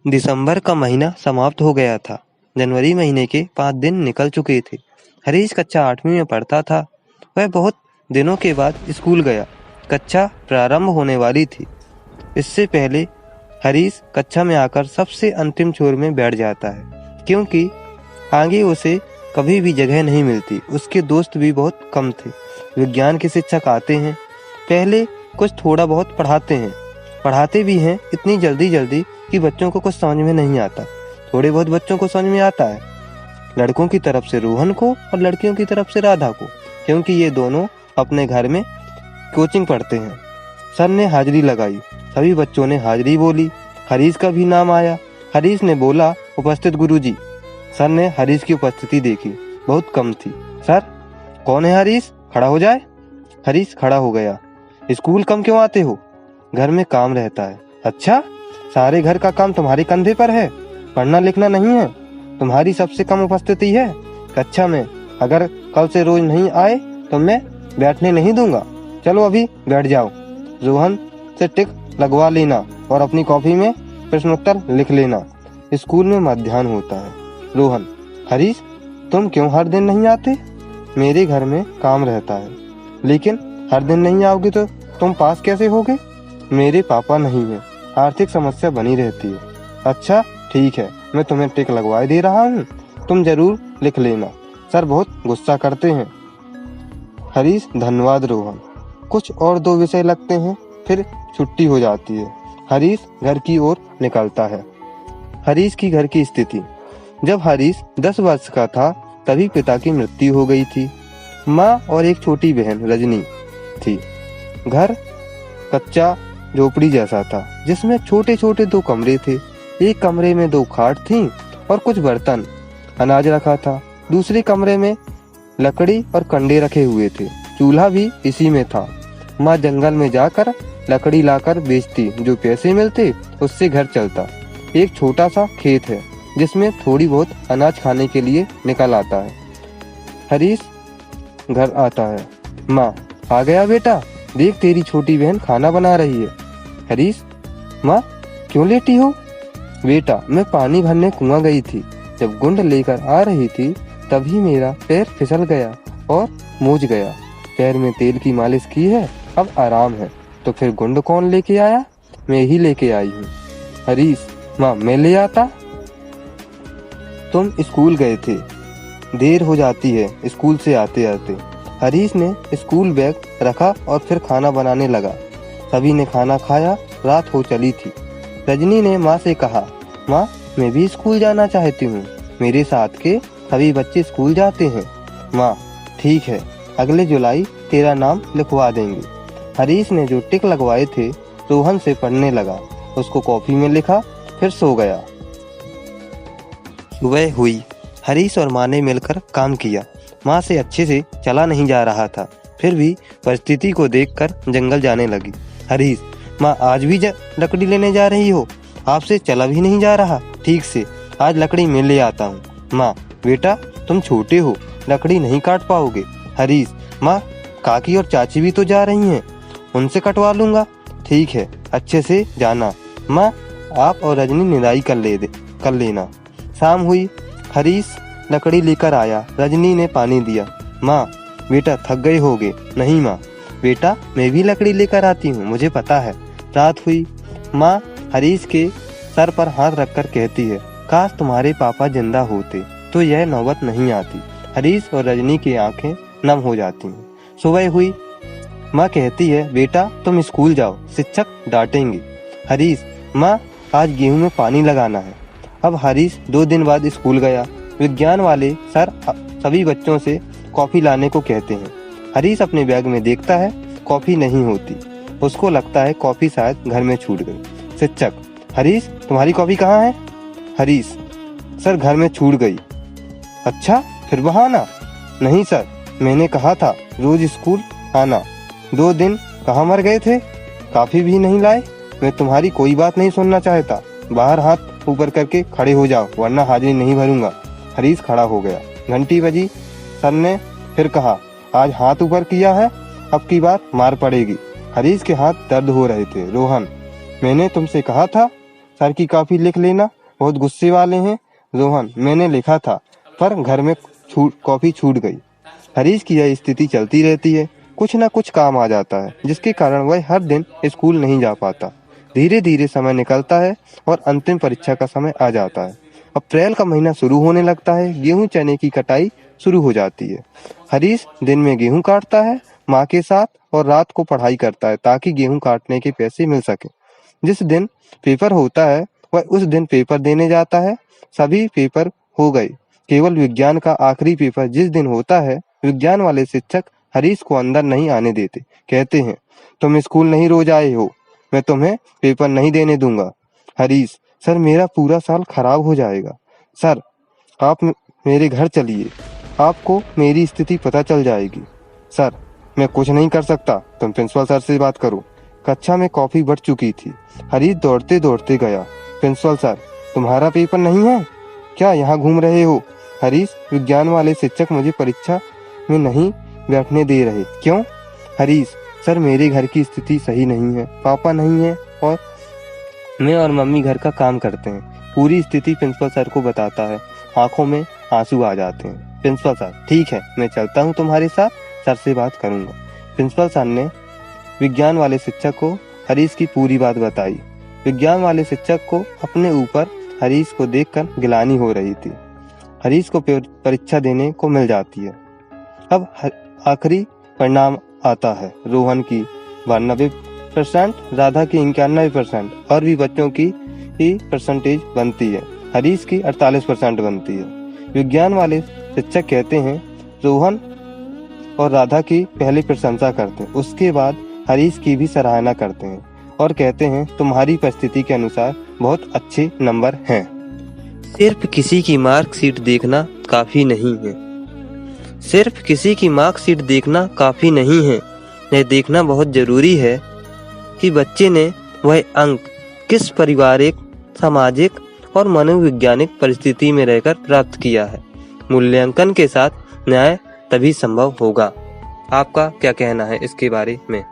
दिसंबर का महीना समाप्त हो गया था। जनवरी महीने के 5 दिन निकल चुके थे। हरीश कक्षा 8वीं में पढ़ता था। वह बहुत दिनों के बाद स्कूल गया। कक्षा प्रारंभ होने वाली थी। इससे पहले हरीश कक्षा में आकर सबसे अंतिम छोर में बैठ जाता है, क्योंकि आगे उसे कभी भी जगह नहीं मिलती। उसके दोस्त भी बहुत कम थे। विज्ञान के शिक्षक आते हैं, पहले कुछ थोड़ा बहुत पढ़ाते भी हैं इतनी जल्दी जल्दी कि बच्चों को कुछ समझ में नहीं आता। थोड़े बहुत बच्चों को समझ में आता है, लड़कों की तरफ से रोहन को और लड़कियों की तरफ से राधा को, क्योंकि ये दोनों अपने घर में कोचिंग पढ़ते हैं। सर ने हाजिरी लगाई, सभी बच्चों ने हाजिरी बोली। हरीश का भी नाम आया। हरीश ने बोला, उपस्थित गुरुजी। सर ने हरीश की उपस्थिति देखी, बहुत कम थी। सर, कौन है हरीश? खड़ा हो जाए। हरीश खड़ा हो गया। स्कूल कम क्यों आते हो? घर में काम रहता है। अच्छा, सारे घर का काम तुम्हारे कंधे पर है, पढ़ना लिखना नहीं है। तुम्हारी सबसे कम उपस्थिति है कक्षा में। अगर कल से रोज नहीं आए तो मैं बैठने नहीं दूंगा। चलो अभी बैठ जाओ। रोहन से टिक लगवा लेना और अपनी कॉपी में प्रश्नोत्तर लिख लेना। स्कूल में मध्याह्न होता है। रोहन, हरीश, तुम क्यों हर दिन नहीं आते? मेरे घर में काम रहता है। लेकिन हर दिन नहीं आओगे तो तुम पास कैसे होगे? मेरे पापा नहीं है, आर्थिक समस्या बनी रहती है। अच्छा ठीक है, मैं तुम्हें टिक लगवाए दे रहा हूँ, तुम जरूर लिख लेना। सर बहुत गुस्सा करते हैं। हरीश, धन्यवाद रोहन। कुछ और 2 विषय लगते हैं, फिर छुट्टी हो जाती है। हरीश घर की ओर निकलता है। हरीश की घर की स्थिति। जब हरीश 10 वर्ष का था तभी पिता की मृत्यु हो गई थी। माँ और एक छोटी बहन रजनी थी। घर कच्चा झोपड़ी जैसा था, जिसमें छोटे छोटे 2 कमरे थे। एक कमरे में 2 खाट थीं और कुछ बर्तन, अनाज रखा था। दूसरे कमरे में लकड़ी और कंडे रखे हुए थे। चूल्हा भी इसी में था। माँ जंगल में जाकर लकड़ी लाकर बेचती, जो पैसे मिलते उससे घर चलता। एक छोटा सा खेत है जिसमें थोड़ी बहुत अनाज खाने के लिए निकल आता है। हरीश घर आता है। माँ, आ गया बेटा, देख तेरी छोटी बहन खाना बना रही है। हरीश, माँ क्यों लेटी हो? बेटा, मैं पानी भरने कुआं गई थी। जब गुंड लेकर आ रही थी तभी मेरा पैर फिसल गया और मूझ गया। पैर में तेल की मालिश की है, अब आराम है। तो फिर गुंड कौन लेके आया? मैं ही लेके आई हूँ। हरीश, माँ मैं ले आता। तुम स्कूल गए थे, देर हो जाती है स्कूल से आते आते। हरीश ने स्कूल बैग रखा और फिर खाना बनाने लगा। सभी ने खाना खाया, रात हो चली थी। रजनी ने माँ से कहा, माँ मैं भी स्कूल जाना चाहती हूँ, मेरे साथ के सभी बच्चे स्कूल जाते हैं। माँ, ठीक है, अगले जुलाई तेरा नाम लिखवा देंगे। हरीश ने जो टिक लगवाए थे रोहन से पढ़ने लगा, उसको कॉपी में लिखा, फिर सो गया। सुबह हुई। हरीश और माँ ने मिलकर काम किया। माँ से अच्छे से चला नहीं जा रहा था, फिर भी परिस्थिति को देखकर जंगल जाने लगी। हरीश, माँ आज भी लकड़ी लेने जा रही हो? आपसे चला भी नहीं जा रहा ठीक से। आज लकड़ी मैं ले आता हूँ। माँ, बेटा तुम छोटे हो, लकड़ी नहीं काट पाओगे। हरीश, माँ काकी और चाची भी तो जा रही हैं, उनसे कटवा लूंगा। ठीक है, अच्छे से जाना। माँ, आप और रजनी निदाई कर लेना। शाम हुई। हरीश लकड़ी लेकर आया। रजनी ने पानी दिया। माँ, बेटा थक गए होगे। नहीं माँ, बेटा मैं भी लकड़ी लेकर आती हूँ, मुझे पता है। रात हुई। माँ हरीश के सर पर हाथ रखकर कहती है, काश तुम्हारे पापा जिंदा होते तो यह नौबत नहीं आती। हरीश और रजनी की आंखें नम हो जाती हैं। सुबह हुई। माँ कहती है, बेटा तुम स्कूल जाओ, शिक्षक डांटेंगे। हरीश, माँ आज गेहूं में पानी लगाना है। अब हरीश 2 दिन बाद स्कूल गया। विज्ञान वाले सर सभी बच्चों से कॉफी लाने को कहते हैं। हरीश अपने बैग में देखता है, कॉफी नहीं होती। उसको लगता है कॉफी शायद घर में छूट गई। शिक्षक, हरीश तुम्हारी कॉफी कहाँ है? हरीश, सर घर में छूट गई। अच्छा, फिर बहाना? नहीं सर, मैंने कहा था रोज स्कूल आना। 2 दिन कहाँ मर गए थे? कॉफी भी नहीं लाए। मैं तुम्हारी कोई बात नहीं सुनना चाहता। बाहर हाथ ऊपर करके खड़े हो जाओ, वरना हाजिरी नहीं भरूंगा। हरीश खड़ा हो गया। घंटी बजी। सर ने फिर कहा, आज हाथ ऊपर किया है, अब की बार मार पड़ेगी। हरीश के हाथ दर्द हो रहे थे। रोहन, मैंने तुमसे कहा था सर की कॉपी लिख लेना, बहुत गुस्से वाले हैं। रोहन, मैंने लिखा था पर घर में कॉपी छूट गई। हरीश की यह स्थिति चलती रहती है। कुछ ना कुछ काम आ जाता है जिसके कारण वह हर दिन स्कूल नहीं जा पाता। धीरे धीरे समय निकलता है और अंतिम परीक्षा का समय आ जाता है। अप्रैल का महीना शुरू होने लगता है। गेहूं चने की कटाई शुरू हो जाती है। हरीश दिन में गेहूं काटता है माँ के साथ और रात को पढ़ाई करता है ताकि गेहूं काटने के पैसे मिल सके। जिस दिन पेपर होता है वह उस दिन पेपर देने जाता है। सभी पेपर हो गए, केवल विज्ञान का आखिरी पेपर जिस दिन होता है, विज्ञान वाले शिक्षक हरीश को अंदर नहीं आने देते। कहते हैं, तुम स्कूल नहीं रोज आए हो, मैं तुम्हें पेपर नहीं देने दूंगा। हरीश, सर मेरा पूरा साल खराब हो जाएगा। सर आप मेरे घर चलिए, आपको मेरी स्थिति पता चल जाएगी। सर मैं कुछ नहीं कर सकता, तुम प्रिंसिपल सर से बात करो। कक्षा में कॉफी बढ़ चुकी थी। हरीश दौड़ते दौड़ते गया। प्रिंसिपल सर, तुम्हारा पेपर नहीं है क्या, यहाँ घूम रहे हो? हरीश, विज्ञान वाले शिक्षक मुझे परीक्षा में नहीं बैठने दे रहे। क्यों? हरीश, सर मेरे घर की स्थिति सही नहीं है, पापा नहीं है और मैं और मम्मी घर का काम करते हैं। पूरी स्थिति प्रिंसिपल सर को बताता है। आंखों में आंसू आ जाते हैं। प्रिंसिपल सर, ठीक है मैं चलता हूँ तुम्हारे साथ, सर से बात करूंगा। प्रिंसिपल सर ने विज्ञान वाले शिक्षक को हरीश की पूरी बात बताई। विज्ञान वाले शिक्षक को अपने ऊपर हरीश को देखकर गिलानी हो रही थी। हरीश को परीक्षा देने को मिल जाती है। अब आखिरी परिणाम आता है। रोहन की 92%, राधा की 91% और भी बच्चों की परसेंटेज बनती है। हरीश की 48% बनती है। विज्ञान वाले शिक्षक कहते हैं, रोहन और राधा की पहले प्रशंसा करते हैं, उसके बाद हरीश की भी सराहना करते हैं और कहते हैं, तुम्हारी परिस्थिति के अनुसार बहुत अच्छे नंबर हैं। सिर्फ किसी की मार्कशीट देखना काफी नहीं है। सिर्फ किसी की मार्कशीट देखना काफी नहीं है। यह देखना बहुत जरूरी है कि बच्चे ने वह अंक किस पारिवारिक, सामाजिक और मनोवैज्ञानिक परिस्थिति में रहकर प्राप्त किया है। मूल्यांकन के साथ न्याय तभी संभव होगा। आपका क्या कहना है इसके बारे में?